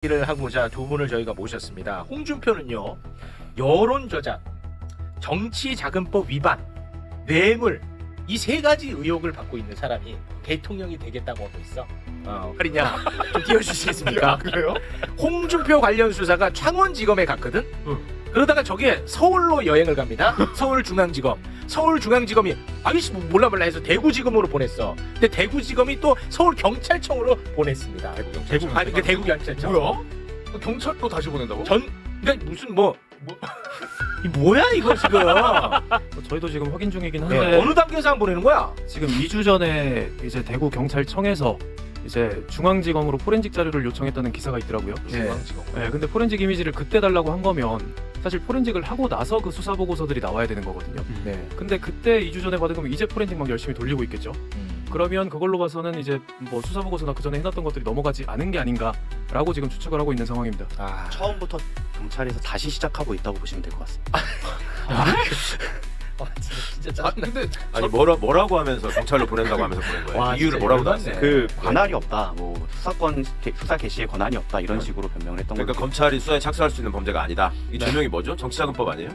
를 하고자 두 분을 저희가 모셨습니다. 홍준표는요, 여론 조작, 정치 자금법 위반, 뇌물 이 세 가지 의혹을 받고 있는 사람이 대통령이 되겠다고 하고 있어. 그러냐 좀 띄워주시겠습니까? 그래요? 홍준표 관련 수사가 창원지검에 갔거든. 그러다가 저게 서울로 여행을 갑니다. 서울중앙지검. 서울중앙지검이 아이씨 몰라 해서 대구지검으로 보냈어. 근데 대구지검이 또 서울경찰청으로 보냈습니다. 대구경찰청. 뭐야? 경찰로 다시 보낸다고? 그러니까 무슨 이 뭐야 이거 지금? 저희도 지금 확인 중이긴 한데 네, 어느 단계에서 안 보내는 거야? 지금 2주 전에 이제 대구 경찰청에서 이제 중앙지검으로 포렌식 자료를 요청했다는 기사가 있더라고요. 중앙지검. 네, 근데 포렌식 이미지를 그때 달라고 한 거면 사실 포렌식을 하고 나서 그 수사 보고서들이 나와야 되는 거거든요. 네. 근데 그때 2주 전에 받은 거면 이제 포렌식 막 열심히 돌리고 있겠죠. 그러면 그걸로 봐서는 이제 뭐 수사 보고서나 그 전에 해놨던 것들이 넘어가지 않은 게 아닌가라고 지금 추측을 하고 있는 상황입니다. 처음부터 경찰에서 다시 시작하고 있다고 보시면 될 것 같습니다. 진짜 짜증나. 근데 아니 뭐라고 하면서 경찰로 보낸다고 하면서 보낸 거예요? 와, 이유를 진짜 뭐라고 열받네. 나왔어요? 그 관할이 없다, 뭐 수사 개시에 권한이 없다 이런 식으로 변명을 했던 그러니까 거죠. 검찰이 수사에 착수할 수 있는 범죄가 아니다. 이 죄명이 뭐죠? 정치자금법 아니에요?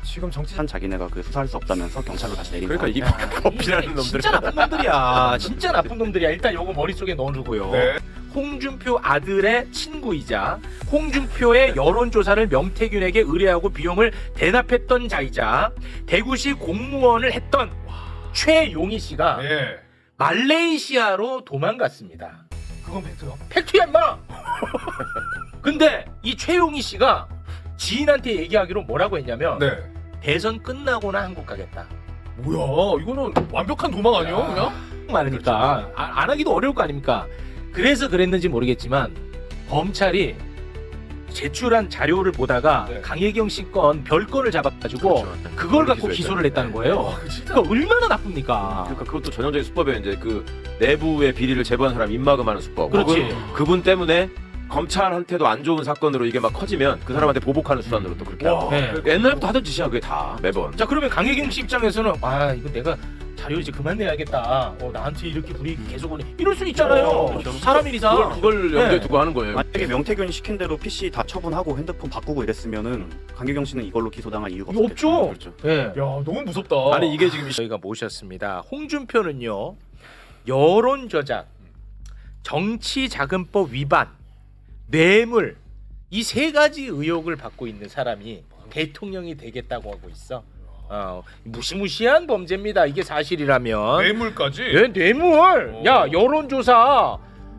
지금 정치 자기네가 그 수사할 수 없다면서 경찰로 다시 내린 그러니까 거예요. 이 커피라는 놈들. 진짜 나쁜 놈들이야. 진짜 나쁜 놈들이야. 일단 요거 머릿속에 넣어두고요. 네. 홍준표 아들의 친구이자 홍준표의 여론조사를 명태균에게 의뢰하고 비용을 대납했던 자이자 대구시 공무원을 했던 최용희 씨가 예. 말레이시아로 도망갔습니다. 그건 팩트요. 팩트야 인마. 근데 이 최용희 씨가 지인한테 얘기하기로 뭐라고 했냐면 네. 대선 끝나고나 한국 가겠다. 뭐야? 이거는 완벽한 도망 아니야, 그냥? 많으니까 안 하기도 어려울 거 아닙니까? 그래서 그랬는지 모르겠지만 검찰이 제출한 자료를 보다가 네. 강혜경 씨 건 별건을 잡아가지고 그렇죠. 그걸 갖고 기소했잖아요. 기소를 했다는 거예요. 그러니까 얼마나 나쁩니까? 그러니까 그것도 전형적인 수법이에요. 이제 그 내부의 비리를 제보한 사람 입막음하는 수법. 그렇지. 그분 때문에 검찰한테도 안 좋은 사건으로 이게 막 커지면 그 사람한테 보복하는 수단으로 또 그렇게 하고. 네. 옛날부터 하던 짓이야 그게 다 매번. 자 그러면 강혜경 씨 입장에서는 이거 내가 자료 이제 그만 내야겠다. 나한테 이렇게 불이익 계속 오니 이럴 수 있잖아요. 그렇죠. 사람이니까. 그걸 염두에 두고 하는 거예요. 만약에 명태균이 시킨 대로 PC 다 처분하고 핸드폰 바꾸고 이랬으면은 강규경 씨는 이걸로 기소당할 이유가 이거 없겠죠. 없죠. 그렇죠. 네. 야, 너무 무섭다. 아니 이게 지금 저희가 모셨습니다. 홍준표는요, 여론 조작, 정치 자금법 위반, 뇌물 이 세 가지 의혹을 받고 있는 사람이 대통령이 되겠다고 하고 있어. 무시무시한 범죄입니다. 이게 사실이라면. 뇌물까지? 예, 뇌물. 야, 여론조사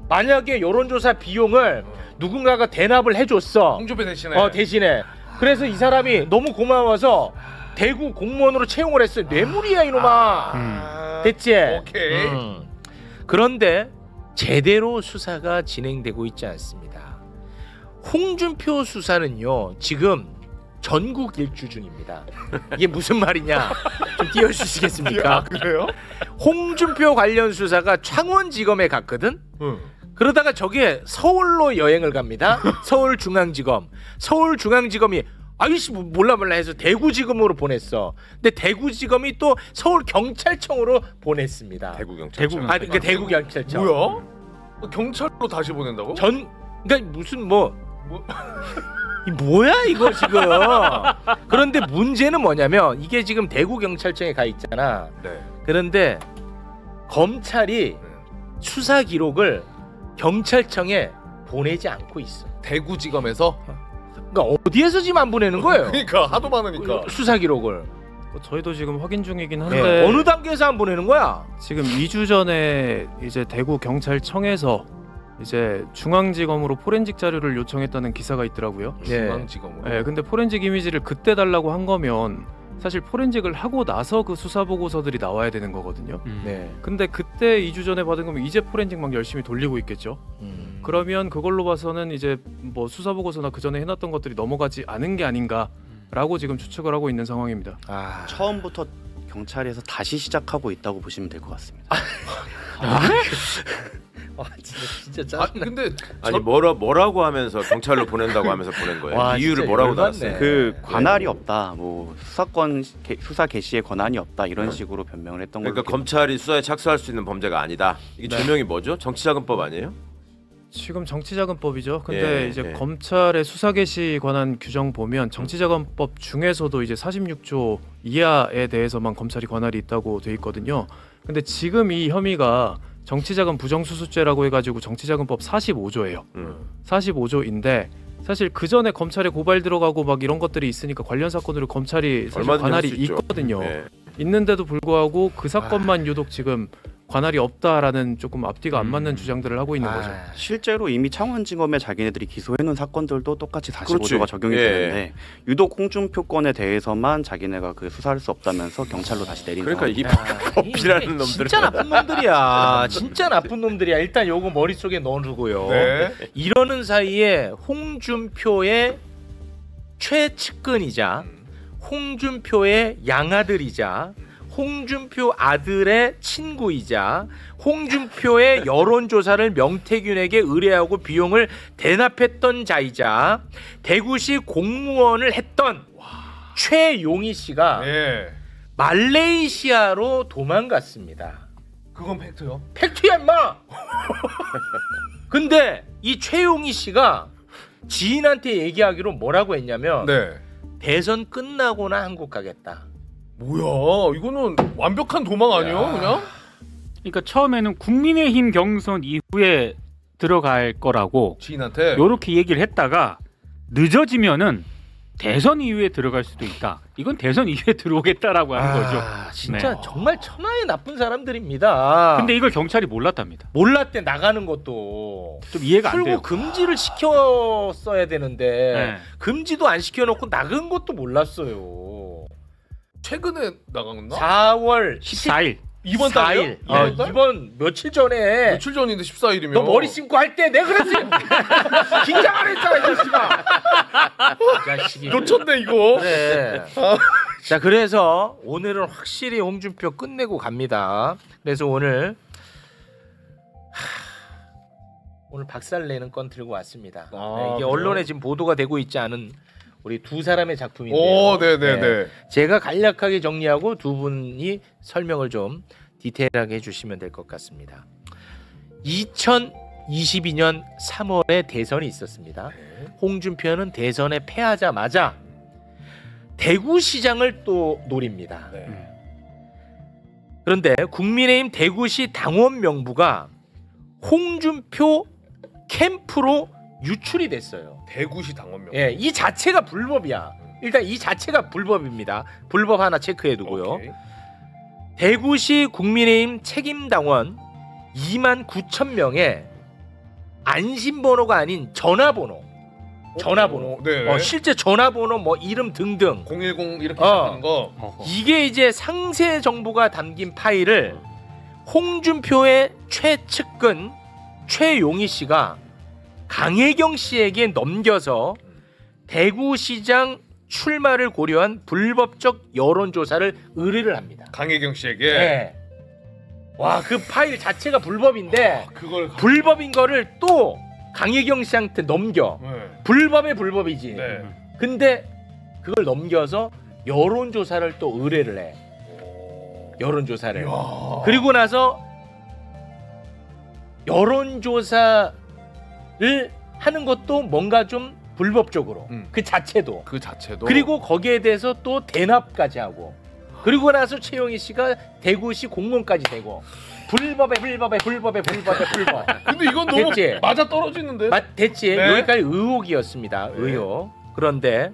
만약에 여론조사 비용을 누군가가 대납을 해줬어. 홍준표 대신에. 대신에. 그래서 이 사람이 너무 고마워서 대구 공무원으로 채용을 했어요. 뇌물이야 이놈아. 됐지? 오케이. 그런데 제대로 수사가 진행되고 있지 않습니다. 홍준표 수사는요 지금 전국 일주 중입니다. 이게 무슨 말이냐 좀 띄워주시겠습니까? 그래요? 홍준표 관련 수사가 창원지검에 갔거든. 그러다가 저게 서울로 여행을 갑니다. 서울중앙지검. 서울중앙지검이 아이씨 몰라 해서 대구지검으로 보냈어. 근데 대구지검이 또 서울경찰청으로 보냈습니다. 대구경찰청. 그러니까 대구경찰청. 뭐야? 경찰로 다시 보낸다고? 그러니까 무슨 이 뭐야 이거 지금. 그런데 문제는 뭐냐면 이게 지금 대구경찰청에 가 있잖아. 네. 그런데 검찰이 수사 기록을 경찰청에 보내지 않고 있어. 대구지검에서? 그러니까 어디에서 지금 안 보내는 거예요? 그러니까 하도 많으니까. 수사 기록을. 저희도 지금 확인 중이긴 한데 네. 어느 단계에서 안 보내는 거야? 지금 2주 전에 이제 대구 경찰청에서 이제 중앙지검으로 포렌식 자료를 요청했다는 기사가 있더라고요. 중앙지검으로. 네, 근데 포렌식 이미지를 그때 달라고 한 거면 사실 포렌식을 하고 나서 그 수사 보고서들이 나와야 되는 거거든요. 네. 근데 그때 2주 전에 받은 거면 이제 포렌식 막 열심히 돌리고 있겠죠. 그러면 그걸로 봐서는 이제 뭐 수사 보고서나 그 전에 해놨던 것들이 넘어가지 않은 게 아닌가라고 지금 추측을 하고 있는 상황입니다. 처음부터 경찰에서 다시 시작하고 있다고 보시면 될 것 같습니다. 진짜 짜증나. 근데 아니 뭐라고 하면서 경찰로 보낸다고 하면서 보낸 거예요? 와, 이유를 진짜 뭐라고 열받네. 나왔어요? 그 관할이 없다, 뭐 수사 개시에 권한이 없다 이런 식으로 변명을 했던 거예요. 그러니까 검찰이 수사에 착수할 수 있는 범죄가 아니다. 이게 죄명이 뭐죠? 정치자금법 아니에요? 지금 정치자금법이죠. 근데 예, 이제 예. 검찰의 수사 개시 관한 규정 보면 정치자금법 중에서도 이제 46조 이하에 대해서만 검찰이 권한이 있다고 돼 있거든요. 근데 지금 이 혐의가 정치자금 부정수수죄라고 해가지고 정치자금법 45조예요. 45조인데 사실 그 전에 검찰에 고발 들어가고 막 이런 것들이 있으니까 관련 사건으로 검찰이 사실 얼마든지 관할이 할수 있죠. 있거든요. 예. 있는데도 불구하고 그 사건만 유독 지금 관할이 없다라는 조금 앞뒤가 안 맞는 주장들을 하고 있는 거죠. 실제로 이미 창원지검에 자기네들이 기소해놓은 사건들도 똑같이 45조가 그렇지. 적용이 예. 되는데 유독 홍준표 건에 대해서만 자기네가 그 수사할 수 없다면서 경찰로 다시 내린 그러니까 상황. 이 법이라는 놈들. 진짜 나쁜 놈들이야. 진짜 나쁜 놈들이야. 일단 요거 머릿속에 넣어두고요. 네. 이러는 사이에 홍준표의 최측근이자 홍준표의 양아들이자 홍준표 아들의 친구이자 홍준표의 여론조사를 명태균에게 의뢰하고 비용을 대납했던 자이자 대구시 공무원을 했던 최용희 씨가 예. 말레이시아로 도망갔습니다. 그건 팩트요. 팩트야 임마. 근데 이 최용희 씨가 지인한테 얘기하기로 뭐라고 했냐면 네. 대선 끝나고나 한국 가겠다. 뭐야? 이거는 완벽한 도망 아니에요, 그냥? 그러니까 처음에는 국민의힘 경선 이후에 들어갈 거라고 지인한테. 요렇게 얘기를 했다가 늦어지면은 대선 이후에 들어갈 수도 있다. 이건 대선 이후에 들어오겠다라고 하는 거죠. 진짜 네. 정말 천하의 나쁜 사람들입니다. 근데 이걸 경찰이 몰랐답니다. 몰랐대 나가는 것도 좀 이해가 안 출구 돼요. 금지를 시켰어야 되는데 네. 금지도 안 시켜놓고 나간 것도 몰랐어요. 최근에 나갔나? 4월 14일. 이번 달이요? 4일. 이번 달? 이번 며칠 전에 며칠 전인데 14일이면. 너 머리 심고 할 때 내가 그랬지. 긴장 안 했잖아 이 자식아. 자식이. 놓쳤네 이거. 네. 자 그래서 오늘은 확실히 홍준표 끝내고 갑니다. 그래서 오늘 박살내는 건 들고 왔습니다. 아, 네, 이게 그래요? 언론에 지금 보도가 되고 있지 않은 우리 두 사람의 작품인데요. 오, 네네네. 네. 제가 간략하게 정리하고 두 분이 설명을 좀 디테일하게 해주시면 될 것 같습니다. 2022년 3월에 대선이 있었습니다. 홍준표는 대선에 패하자마자 대구시장을 또 노립니다. 네. 그런데 국민의힘 대구시 당원 명부가 홍준표 캠프로 유출이 됐어요. 대구시 당원명. 예, 이 자체가 불법이야. 일단 이 자체가 불법입니다. 불법 하나 체크해 두고요. 오케이. 대구시 국민의힘 책임당원 29,000명에 안심번호가 아닌 전화번호. 네. 실제 전화번호 뭐 이름 등등 010 이렇게 시작하는 거. 이게 이제 상세 정보가 담긴 파일을 홍준표의 최측근 최용희 씨가 강혜경 씨에게 넘겨서 대구시장 출마를 고려한 불법적 여론조사를 의뢰를 합니다. 강혜경 씨에게. 네. 와, 그 파일 자체가 불법인데 그걸. 불법인 거를 또 강혜경 씨한테 넘겨. 네. 불법의 불법이지. 네. 근데 그걸 넘겨서 여론조사를 또 의뢰를 해. 여론조사를. 이야. 그리고 나서 여론조사를 하는 것도 뭔가 좀 불법적으로 그 자체도. 그 자체도. 그리고 거기에 대해서 또 대납까지 하고. 그리고 나서 최용희 씨가 대구시 공무원까지 되고. 불법. 근데 이건 너무 됐지? 맞아 떨어지는데. 됐지. 네. 여기까지 의혹이었습니다. 의혹. 그런데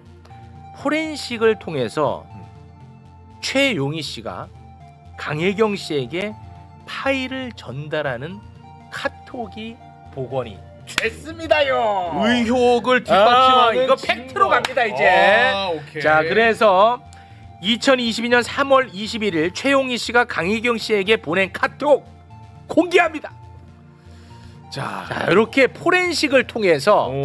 포렌식을 통해서 최용희 씨가 강혜경 씨에게 파일을 전달하는 카톡이 복원이 됐습니다요. 의혹을 뒷받침하는 이거 증거. 팩트로 갑니다 이제. 오케이. 자, 그래서 2022년 3월 21일 최용희 씨가 강혜경 씨에게 보낸 카톡 공개합니다. 자, 이렇게 포렌식을 통해서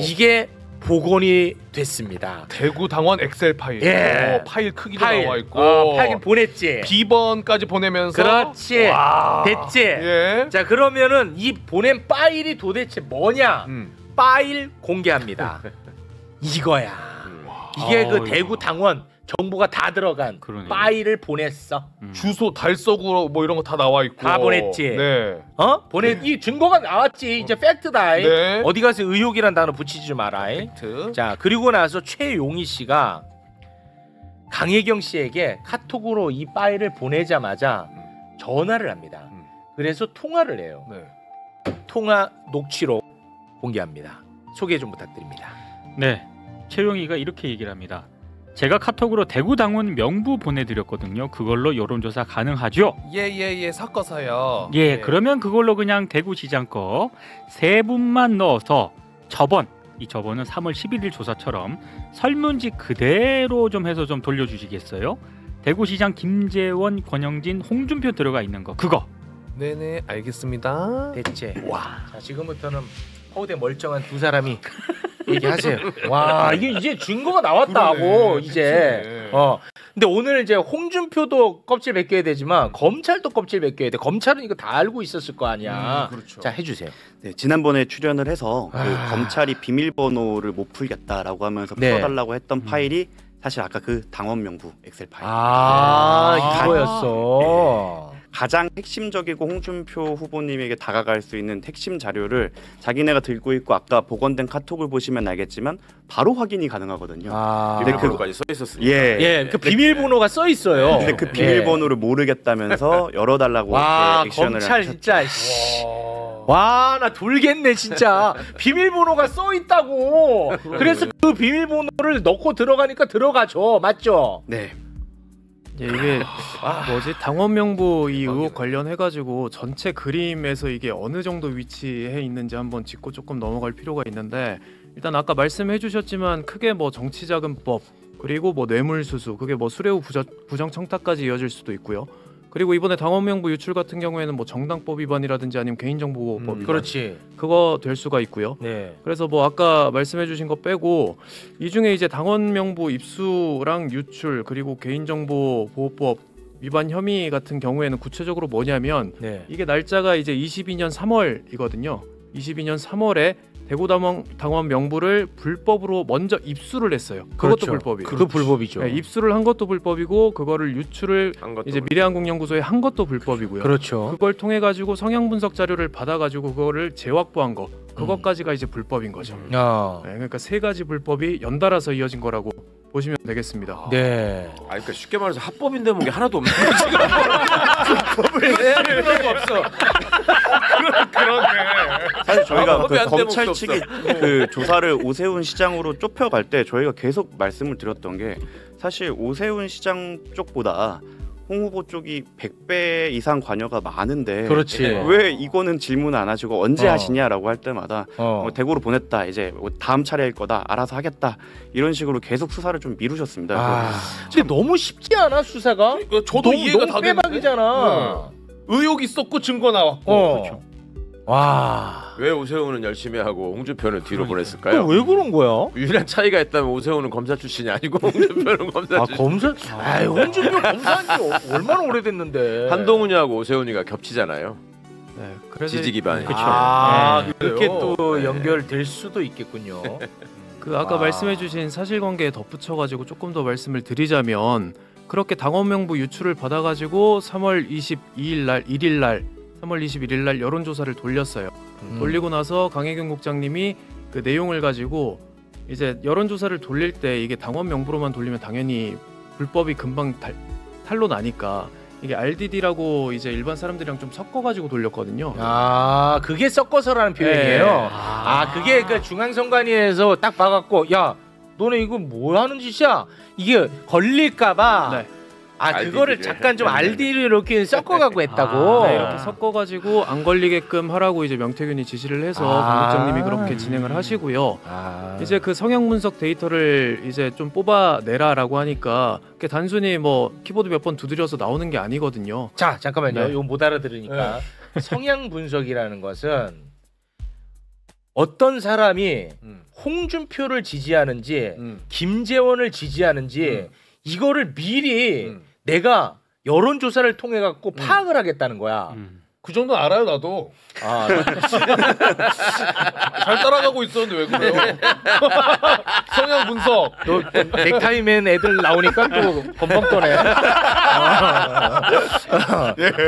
이게 복원이 됐습니다. 대구 당원 엑셀 파일. 예. 파일 크기도 나와 있고. 파일 보냈지. 비번까지 보내면서. 그렇지. 와. 됐지. 예. 자, 그러면은 이 보낸 파일이 도대체 뭐냐? 파일 공개합니다. 이거야. 이게 그 아이고. 대구 당원 정보가 다 들어간 그러네요. 파일을 보냈어. 주소 달서구 뭐 이런 거 다 나와 있고. 다 보냈지. 네. 이 증거가 나왔지. 이제 팩트다. 네. 어디 가서 의혹이란 단어 붙이지 마라. 팩트. 자, 그리고 나서 최용희 씨가 강혜경 씨에게 카톡으로 이 파일을 보내자마자 전화를 합니다. 그래서 통화를 해요. 네. 통화 녹취록 공개합니다. 소개 좀 부탁드립니다. 네, 최용희가 이렇게 얘기를 합니다. 제가 카톡으로 대구 당원 명부 보내드렸거든요. 그걸로 여론조사 가능하죠? 예예예 섞어서요. 예, 그러면 그걸로 그냥 대구시장 거 세 분만 넣어서 저번은 3월 11일 조사처럼 설문지 그대로 좀 해서 좀 돌려주시겠어요? 대구시장 김재원, 권영진, 홍준표 들어가 있는 거 그거. 네네 알겠습니다. 대체. 자, 지금부터는 허우대 멀쩡한 두 사람이 얘기하세요. 와, 이게 이제 증거가 나왔다고. 그러네, 이제. 그치. 근데 오늘 이제 홍준표도 껍질 벗겨야 되지만 검찰도 껍질 벗겨야 돼. 검찰은 이거 다 알고 있었을 거 아니야. 그렇죠. 자, 해주세요. 네, 지난번에 출연을 해서 그 아. 검찰이 비밀번호를 못 풀겠다라고 하면서 네. 풀어달라고 했던 파일이 사실 아까 그 당원 명부 엑셀 파일. 이거였어. 가장 핵심적이고 홍준표 후보님에게 다가갈 수 있는 핵심 자료를 자기네가 들고 있고 아까 복원된 카톡을 보시면 알겠지만 바로 확인이 가능하거든요. 근데 비밀번호까지 써 있었으니까. 그 비밀번호가 써 있어요. 근데 그 비밀번호를 모르겠다면서 열어달라고 와, 이렇게 액션을 검찰 하셨죠. 진짜. 와, 나 돌겠네 진짜. 비밀번호가 써 있다고. 그래서 그 비밀번호를 넣고 들어가니까 들어가죠. 맞죠? 네. 이게 뭐지 당원 명부 이 의혹 관련해 가지고 전체 그림에서 이게 어느 정도 위치해 있는지 한번 짚고 조금 넘어갈 필요가 있는데 일단 아까 말씀해 주셨지만 크게 뭐 정치자금법 그리고 뭐 뇌물수수 그게 뭐 수뢰후 부정 청탁까지 이어질 수도 있고요. 그리고 이번에 당원 명부 유출 같은 경우에는 뭐 정당법 위반이라든지 아니면 개인정보법 위반 그렇지. 그거 될 수가 있고요. 네. 그래서 뭐 아까 말씀해주신 거 빼고 이 중에 이제 당원 명부 입수랑 유출 그리고 개인정보 보호법 위반 혐의 같은 경우에는 구체적으로 뭐냐면 네. 이게 날짜가 이제 22년 3월이거든요. 22년 3월에 대구 당원 명부를 불법으로 먼저 입수를 했어요. 그것도 그렇죠. 불법이에요. 그 불법이죠. 네, 입수를 한 것도 불법이고 그거를 유출을 한 것도 이제 미래한국연구소에 한 것도 불법이고요. 그렇죠. 그걸 통해 가지고 성향 분석 자료를 받아 가지고 그거를 재확보한 거 그것까지가 이제 불법인 거죠. 네, 그러니까 세 가지 불법이 연달아서 이어진 거라고 보시면 되겠습니다. 네. 그러니까 쉽게 말해서 합법인데 뭐 게 하나도 없는 거지. 법을 낼 필요가 없어. 사실 저희가 법이 그 안 되면 검찰 없어. 측이 그 조사를 오세훈 시장으로 좁혀갈 때 저희가 계속 말씀을 드렸던 게 사실 오세훈 시장 쪽보다 홍 후보 쪽이 100배 이상 관여가 많은데 그렇지. 왜 이거는 질문 안 하시고 언제 어. 하시냐라고 할 때마다 뭐 대구로 보냈다 이제 뭐 다음 차례일 거다 알아서 하겠다 이런 식으로 계속 수사를 좀 미루셨습니다. 근데 너무 쉽지 않아 수사가? 저도 이해가 다 되는데. 빼박이잖아. 의혹 있었고 증거 나왔고. 그렇죠. 와. 왜 오세훈은 열심히 하고 홍준표는 뒤로 보냈을까요? 왜 그런 거야? 유일한 차이가 있다면 오세훈은 검사 출신이 아니고 홍준표는 검사 출신. 검사? 아유, 홍준표 검사한 지 얼마나 오래됐는데. 한동훈이하고 오세훈이가 겹치잖아요. 네, 그래서 지지 기반이. 그렇게 또 네. 연결될 수도 있겠군요. 그 아까 말씀해주신 사실관계에 덧붙여가지고 조금 더 말씀을 드리자면 그렇게 당원 명부 유출을 받아가지고 3월 22일 날 1일 날 3월 21일 날 여론조사를 돌렸어요. 돌리고 나서 강혜경 국장님이 그 내용을 가지고 이제 여론조사를 돌릴 때 이게 당원 명부로만 돌리면 당연히 불법이 금방 탄로 나니까 이게 RDD라고 이제 일반 사람들이랑 좀 섞어가지고 돌렸거든요. 그게 섞어서라는 표현이에요. 네. 그게 그 중앙선관위에서 딱 봐갖고 야, 너네 이거 뭐 하는 짓이야? 이게 걸릴까봐. 네. 그거를 RDD 를. 잠깐 좀 RD를 이렇게 섞어갖고 했다고. 네, 이렇게 섞어가지고 안 걸리게끔 하라고 이제 명태균이 지시를 해서 강 국장님이 그렇게 진행을 하시고요. 이제 그 성향 분석 데이터를 이제 좀 뽑아내라라고 하니까 그게 단순히 뭐 키보드 몇 번 두드려서 나오는 게 아니거든요. 자, 잠깐만요. 네. 이거 못 알아들으니까. 성향 분석이라는 것은 어떤 사람이 홍준표를 지지하는지 김재원을 지지하는지 이거를 미리 내가 여론조사를 통해 갖고 파악을 하겠다는 거야. 그 정도 알아요 나도. 아, 잘 따라가고 있었는데 왜 그래요? 성향 분석. 또 넥타이맨 애들 나오니까 또 건방 떠네.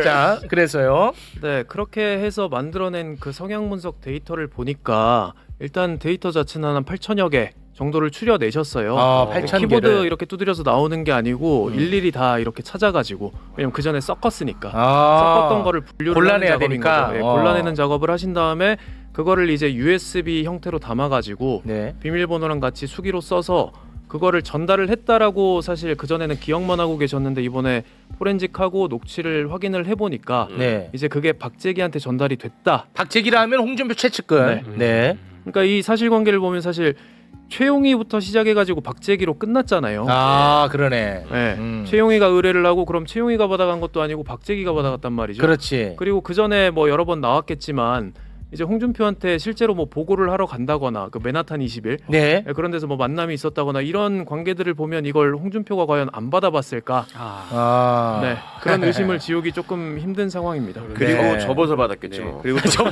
자, 그래서요. 네, 그렇게 해서 만들어낸 그 성향 분석 데이터를 보니까 일단 데이터 자체는 한 8천여 개 정도를 추려내셨어요. 아, 8,000 키보드 개를. 이렇게 두드려서 나오는 게 아니고 일일이 다 이렇게 찾아가지고 왜냐면 그 전에 섞었으니까 아, 섞었던 거를 분류를 골라내야 하는 작업인 되니까. 거죠. 예, 골라내는 작업을 하신 다음에 그거를 이제 USB 형태로 담아가지고 네. 비밀번호랑 같이 수기로 써서 그거를 전달을 했다라고 사실 그전에는 기억만 하고 계셨는데 이번에 포렌식하고 녹취를 확인을 해보니까 네. 이제 그게 박재기한테 전달이 됐다. 박재기라 하면 홍준표 최측근. 네. 그러니까 이 사실관계를 보면 사실 최용희부터 시작해가지고 박재기로 끝났잖아요. 아, 그러네. 네. 최용희가 의뢰를 하고 그럼 최용희가 받아간 것도 아니고 박재기가 받아갔단 말이죠. 그렇지. 그리고 그 전에 뭐 여러 번 나왔겠지만 이제 홍준표한테 실제로 뭐 보고를 하러 간다거나 그 맨하탄 20일 네. 그런 데서 뭐 만남이 있었다거나 이런 관계들을 보면 이걸 홍준표가 과연 안 받아봤을까? 아. 네, 그런 의심을 지우기 조금 힘든 상황입니다. 그리고 네. 접어서 받았겠죠. 네. 뭐. 그리고 또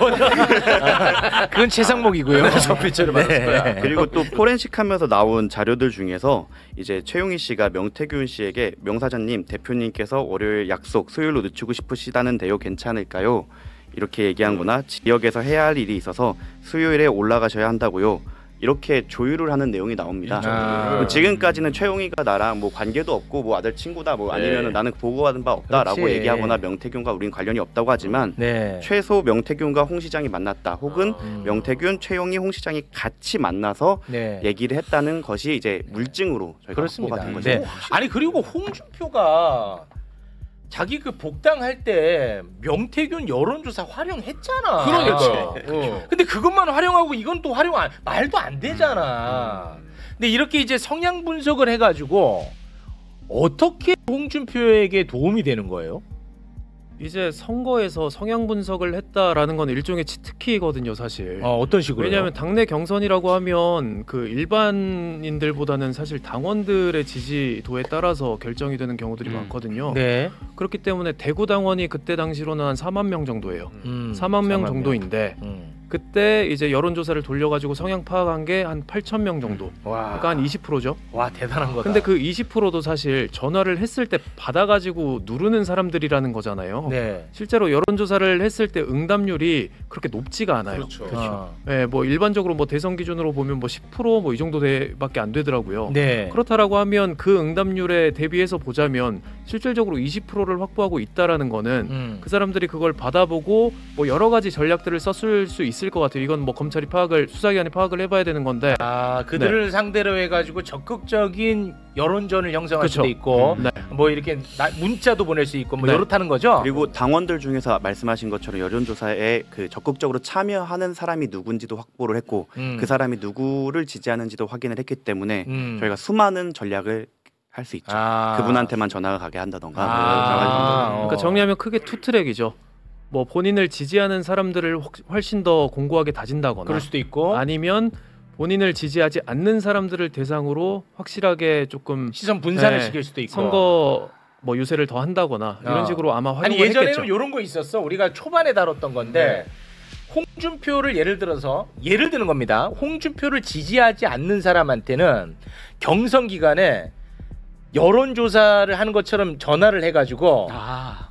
그건 최상목이고요. 접히처를 받았을 거야. 그리고 또 포렌식하면서 나온 자료들 중에서 이제 최용희 씨가 명태균 씨에게 명사장님 대표님께서 월요일 약속 수요일로 늦추고 싶으시다는데요 괜찮을까요? 이렇게 얘기한거나 지역에서 해야 할 일이 있어서 수요일에 올라가셔야 한다고요. 이렇게 조율을 하는 내용이 나옵니다. 아. 지금까지는 최용희가 나랑 뭐 관계도 없고 뭐 아들 친구다 뭐 아니면은 네. 나는 보고받은 바 없다라고 그렇지. 얘기하거나 명태균과 우린 관련이 없다고 하지만 네. 최소 명태균과 홍 시장이 만났다 혹은 명태균, 최용희, 홍 시장이 같이 만나서 네. 얘기를 했다는 것이 이제 물증으로 저희가 그렇습니다. 확보가 된 거죠. 네. 아니 그리고 홍준표가 자기 그 복당할 때 명태균 여론조사 활용했잖아. 그러니까요. 근데 그것만 활용하고 이건 또 활용 안, 말도 안 되잖아. 근데 이렇게 이제 성향 분석을 해가지고 어떻게 홍준표에게 도움이 되는 거예요? 이제 선거에서 성향 분석을 했다라는 건 일종의 치트키거든요, 사실. 어떤 식으로? 왜냐하면 당내 경선이라고 하면 그 일반인들보다는 사실 당원들의 지지도에 따라서 결정이 되는 경우들이 많거든요. 네. 그렇기 때문에 대구 당원이 그때 당시로는 한 4만 명 정도예요. 4만 명 4만 정도인데 그때 이제 여론조사를 돌려가지고 성향 파악한 게 한 8천 명 정도. 와. 그러니까 한 20%죠. 와 대단한 거다. 근데 그 20%도 사실 전화를 했을 때 받아가지고 누르는 사람들이라는 거잖아요. 네. 실제로 여론조사를 했을 때 응답률이 그렇게 높지가 않아요. 그렇죠. 네, 뭐 일반적으로 뭐 대선 기준으로 보면 뭐 10% 뭐 이 정도밖에 안 되더라고요. 네. 그렇다라고 하면 그 응답률에 대비해서 보자면 실질적으로 20%를 확보하고 있다라는 거는 그 사람들이 그걸 받아보고 뭐 여러 가지 전략들을 썼을 수 있을 것 같아요. 이건 뭐 검찰이 수사기관이 파악을 해봐야 되는 건데. 아 그들을 상대로 해가지고 적극적인 여론전을 형성할 그쵸. 수도 있고 네. 뭐 이렇게 문자도 보낼 수 있고 뭐 네. 이렇다는 거죠. 그리고 당원들 중에서 말씀하신 것처럼 여론조사에 그 적극적으로 참여하는 사람이 누군지도 확보를 했고 그 사람이 누구를 지지하는지도 확인을 했기 때문에 저희가 수많은 전략을 할 수 있죠. 그분한테만 전화가 가게 한다던가. 그러니까 정리하면 크게 투 트랙이죠. 뭐 본인을 지지하는 사람들을 훨씬 더 공고하게 다진다거나 그럴 수도 있고 아니면 본인을 지지하지 않는 사람들을 대상으로 확실하게 조금 시선 분산을 네. 시킬 수도 있고 선거 뭐 유세를 더 한다거나 이런 식으로 아마 활용을 아니 예전에는 했겠죠. 이런 거 있었어. 우리가 초반에 다뤘던 건데 홍준표를 예를 드는 겁니다. 홍준표를 지지하지 않는 사람한테는 경선 기간에 여론조사를 하는 것처럼 전화를 해가지고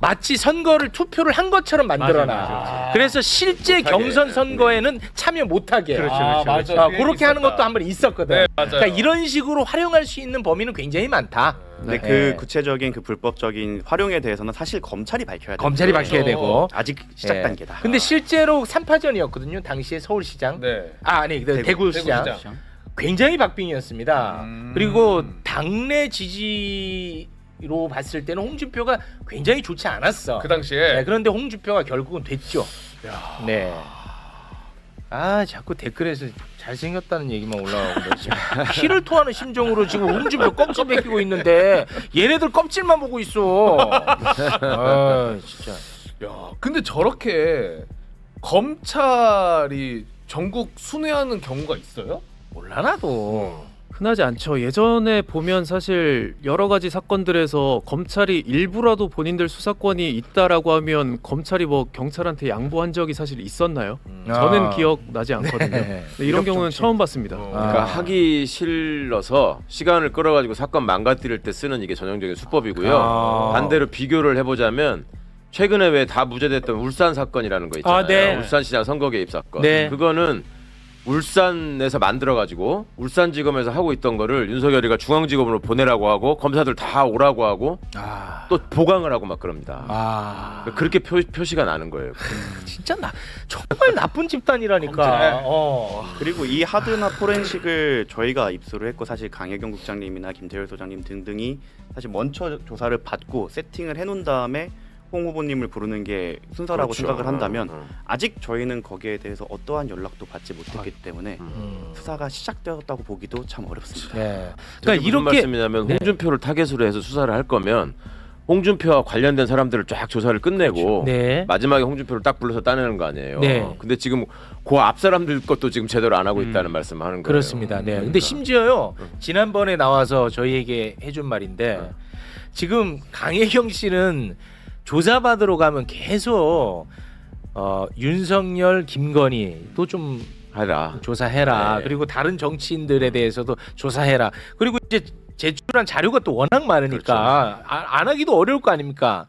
마치 선거를 투표를 한 것처럼 만들어놔. 맞아요. 그래서 실제 경선 선거에는 참여 못하게. 맞아. 그렇게 하는 것도 한 번 있었거든. 네, 맞아요. 그러니까 이런 식으로 활용할 수 있는 범위는 굉장히 많다. 근데 네. 그 구체적인 그 불법적인 활용에 대해서는 사실 검찰이 밝혀야 돼요. 검찰이 밝혀야 되고. 아직 시작 네. 단계다. 근데 실제로 3파전이었거든요. 당시에 서울시장. 네. 아니 대구시장. 굉장히 박빙이었습니다. 그리고 당내 지지로 봤을 때는 홍준표가 굉장히 좋지 않았어. 그 당시에. 네, 그런데 홍준표가 결국은 됐죠. 네. 아 자꾸 댓글에서 잘생겼다는 얘기만 올라가고 지금 피를 토하는 심정으로 지금 홍준표 껍질 벗기고 있는데 얘네들 껍질만 보고 있어. 아 진짜. 야, 근데 저렇게 검찰이 전국 순회하는 경우가 있어요? 몰라 나도. 흔하지 않죠. 예전에 보면 사실 여러 가지 사건들에서 검찰이 일부라도 본인들 수사권이 있다라고 하면 검찰이 뭐 경찰한테 양보한 적이 사실 있었나요? 저는 기억나지 않거든요. 네. 근데 이런 경우는 정치. 처음 봤습니다. 그러니까 하기 싫어서 시간을 끌어가지고 사건 망가뜨릴 때 쓰는 이게 전형적인 수법이고요. 반대로 비교를 해보자면 최근에 왜 다 무죄됐던 울산 사건이라는 거 있잖아요. 네. 울산시장 선거 개입 사건. 네. 그거는 울산에서 만들어가지고 울산지검에서 하고 있던 거를 윤석열이가 중앙지검으로 보내라고 하고 검사들 다 오라고 하고 또 보강을 하고 막 그럽니다. 그렇게 표시가 나는 거예요. 진짜 정말 나쁜 집단이라니까. 그리고 이 하드나 포렌식을 저희가 입수를 했고 사실 강혜경 국장님이나 김태열 소장님 등등이 사실 먼저 조사를 받고 세팅을 해놓은 다음에 홍 후보님을 부르는 게 순서라고 그렇죠. 생각을 한다면 아직 저희는 거기에 대해서 어떠한 연락도 받지 못했기 때문에 수사가 시작되었다고 보기도 참 어렵습니다. 네. 그러니까 그러니까 무슨 이렇게 말씀이냐면 홍준표를 타겟으로 해서 수사를 할 거면 홍준표와 관련된 사람들을 쫙 조사를 끝내고 네. 마지막에 홍준표를 딱 불러서 따내는 거 아니에요. 네. 근데 지금 그 앞 사람들 것도 지금 제대로 안 하고 있다는 말씀하는 거예요. 그렇습니다. 네. 근데 심지어요. 지난번에 나와서 저희에게 해준 말인데 지금 강혜경 씨는 조사받으러 가면 계속 윤석열, 김건희도 좀 하라. 조사해라. 네. 그리고 다른 정치인들에 대해서도 조사해라. 그리고 이제 제출한 자료가 또 워낙 많으니까 그렇죠. 안 하기도 어려울 거 아닙니까?